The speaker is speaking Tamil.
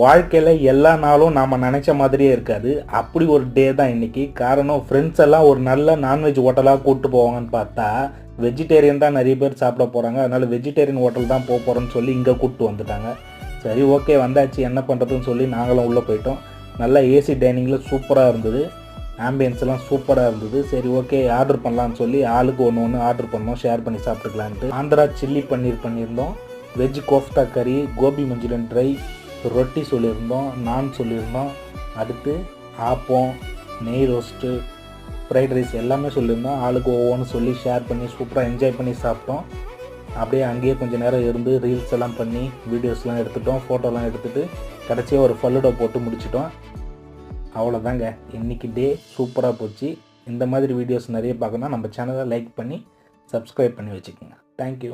வாழ்க்கையில் எல்லா நாளும் நாம் நினச்ச மாதிரியே இருக்காது. அப்படி ஒரு டே தான் இன்றைக்கி. காரணம் ஃப்ரெண்ட்ஸ் எல்லாம் ஒரு நல்ல நான்வெஜ் ஹோட்டலாக கூப்பிட்டு போவாங்கன்னு பார்த்தா வெஜிடேரியன் தான் நிறைய பேர் சாப்பிட போகிறாங்க. அதனால் வெஜிடேரியன் ஹோட்டல் தான் போகிறோன்னு சொல்லி இங்கே கூப்பிட்டு வந்துட்டாங்க. சரி ஓகே வந்தாச்சு, என்ன பண்ணுறதுன்னு சொல்லி நாங்களும் உள்ளே போயிட்டோம். நல்லா ஏசி டைனிங்கில் சூப்பராக இருந்தது, ஆம்பியன்ஸ்லாம் சூப்பராக இருந்தது. சரி ஓகே ஆர்டர் பண்ணலான்னு சொல்லி ஆளுக்கு ஒன்று ஆர்டர் பண்ணோம், ஷேர் பண்ணி சாப்பிட்டுக்கலான்ட்டு. ஆந்திரா சில்லி பன்னீர் பண்ணியிருந்தோம், வெஜ் கோஃப்தா கறி, கோபி மஞ்சூரியன் ட்ரை, ரொட்டி சொல்லியிருந்தோம், நான் சொல்லியிருந்தோம், அடுத்து ஆப்பம், நெய் ரோஸ்ட்டு, ஃப்ரைட் ரைஸ் எல்லாமே சொல்லியிருந்தோம். ஆளுக்கு ஒவ்வொன்று சொல்லி ஷேர் பண்ணி சூப்பராக என்ஜாய் பண்ணி சாப்பிட்டோம். அப்படியே அங்கேயே கொஞ்சம் நேரம் இருந்து ரீல்ஸ் எல்லாம் பண்ணி வீடியோஸ்லாம் எடுத்துட்டோம், ஃபோட்டோலாம் எடுத்துகிட்டு கடைசியாக ஒரு ஃபல்லுடா போட்டு முடிச்சிட்டோம். அவ்வளோதாங்க, இன்றைக்கி டே சூப்பராக போச்சு. இந்த மாதிரி வீடியோஸ் நிறைய பார்க்கணுன்னா நம்ம சேனலை லைக் பண்ணி சப்ஸ்கிரைப் பண்ணி வச்சுக்கோங்க. தேங்க்யூ.